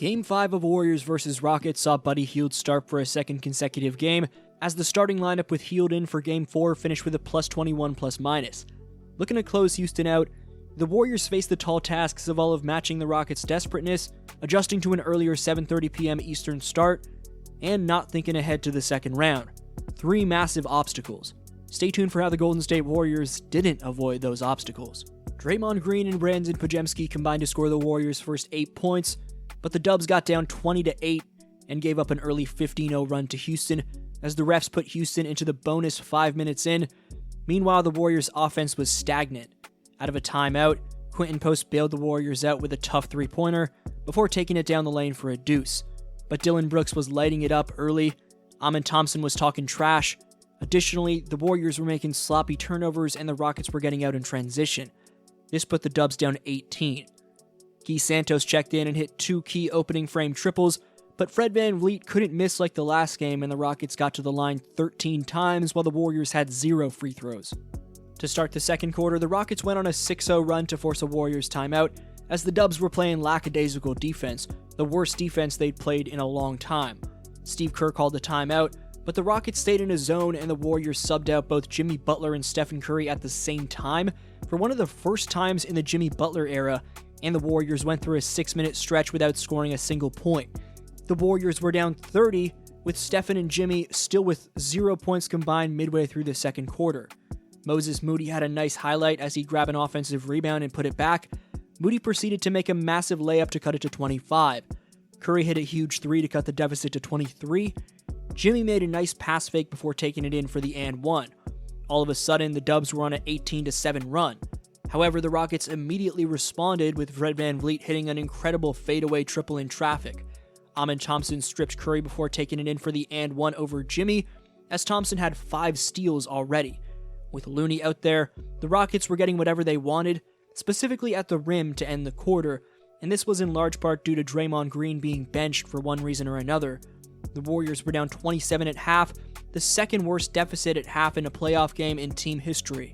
Game 5 of Warriors vs. Rockets saw Buddy Hield start for a second consecutive game, as the starting lineup with Hield in for Game 4 finished with a +21 ±. Looking to close Houston out, the Warriors faced the tall tasks of all of matching the Rockets' desperateness, adjusting to an earlier 7:30 p.m. Eastern start, and not thinking ahead to the second round. 3 massive obstacles. Stay tuned for how the Golden State Warriors didn't avoid those obstacles. Draymond Green and Brandon Podziemski combined to score the Warriors' first 8 points, but the Dubs got down 20-8 and gave up an early 15-0 run to Houston as the refs put Houston into the bonus 5 minutes in. Meanwhile, the Warriors' offense was stagnant. Out of a timeout, Quentin Post bailed the Warriors out with a tough 3-pointer before taking it down the lane for a deuce. But Dillon Brooks was lighting it up early. Amen Thompson was talking trash. Additionally, the Warriors were making sloppy turnovers and the Rockets were getting out in transition. This put the Dubs down 18. Guy Santos checked in and hit 2 key opening frame triples, but Fred VanVleet couldn't miss like the last game and the Rockets got to the line 13 times while the Warriors had 0 free throws. To start the second quarter, the Rockets went on a 6-0 run to force a Warriors timeout as the Dubs were playing lackadaisical defense, the worst defense they'd played in a long time. Steve Kerr called the timeout, but the Rockets stayed in a zone and the Warriors subbed out both Jimmy Butler and Stephen Curry at the same time for one of the first times in the Jimmy Butler era, and the Warriors went through a 6-minute stretch without scoring a single point. The Warriors were down 30, with Stephen and Jimmy still with 0 points combined midway through the second quarter. Moses Moody had a nice highlight as he grabbed an offensive rebound and put it back. Moody proceeded to make a massive layup to cut it to 25. Curry hit a huge 3 to cut the deficit to 23. Jimmy made a nice pass fake before taking it in for the and 1. All of a sudden, the Dubs were on an 18-7 run. However, the Rockets immediately responded with Fred VanVleet hitting an incredible fadeaway triple in traffic. Amen Thompson stripped Curry before taking it in for the and 1 over Jimmy, as Thompson had 5 steals already. With Looney out there, the Rockets were getting whatever they wanted, specifically at the rim to end the quarter, and this was in large part due to Draymond Green being benched for one reason or another. The Warriors were down 27 at half, the second worst deficit at half in a playoff game in team history.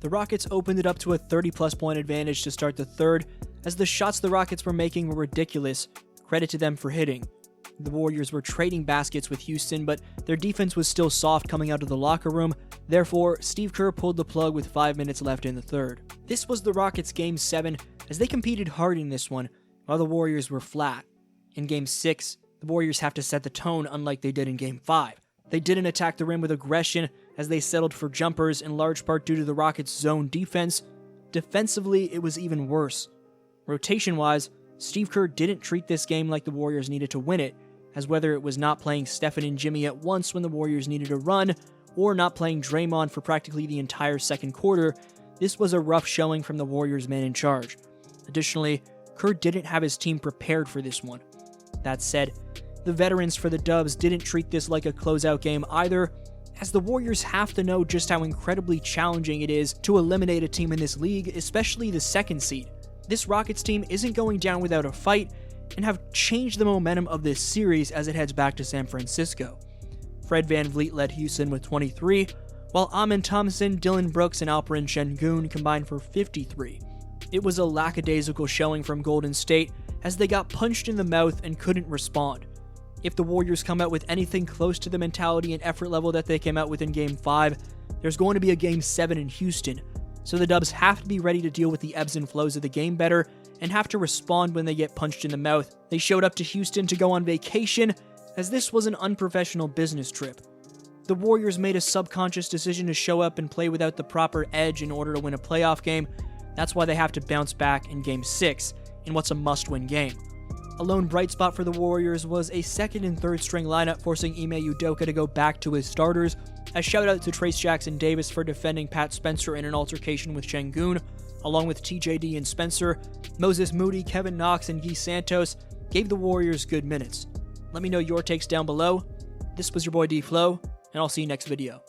The Rockets opened it up to a 30-plus point advantage to start the third, as the shots the Rockets were making were ridiculous. Credit to them for hitting. The Warriors were trading baskets with Houston, but their defense was still soft coming out of the locker room. Therefore, Steve Kerr pulled the plug with 5 minutes left in the third. This was the Rockets' Game 7, as they competed hard in this one, while the Warriors were flat. In Game 6, the Warriors have to set the tone unlike they did in Game 5. They didn't attack the rim with aggression, as they settled for jumpers in large part due to the Rockets' zone defense. Defensively, it was even worse. Rotation-wise, Steve Kerr didn't treat this game like the Warriors needed to win it, as whether it was not playing Stephen and Jimmy at once when the Warriors needed a run, or not playing Draymond for practically the entire second quarter, this was a rough showing from the Warriors' man in charge. Additionally, Kerr didn't have his team prepared for this one. That said, the veterans for the Dubs didn't treat this like a closeout game either, as the Warriors have to know just how incredibly challenging it is to eliminate a team in this league, especially the second seed. This Rockets team isn't going down without a fight, and have changed the momentum of this series as it heads back to San Francisco. Fred VanVleet led Houston with 23, while Amen Thompson, Dillon Brooks, and Alperen Şengün combined for 53. It was a lackadaisical showing from Golden State as they got punched in the mouth and couldn't respond. If the Warriors come out with anything close to the mentality and effort level that they came out with in Game 5, there's going to be a Game 7 in Houston, so the Dubs have to be ready to deal with the ebbs and flows of the game better and have to respond when they get punched in the mouth. They showed up to Houston to go on vacation, as this was an unprofessional business trip. The Warriors made a subconscious decision to show up and play without the proper edge in order to win a playoff game. That's why they have to bounce back in Game 6, in what's a must-win game. A lone bright spot for the Warriors was a second and third string lineup forcing Ime Udoka to go back to his starters. A shout out to Trace Jackson Davis for defending Pat Spencer in an altercation with Şengün. Along with TJD and Spencer, Moses Moody, Kevin Knox, and Guy Santos gave the Warriors good minutes. Let me know your takes down below. This was your boy DflowHoops, and I'll see you next video.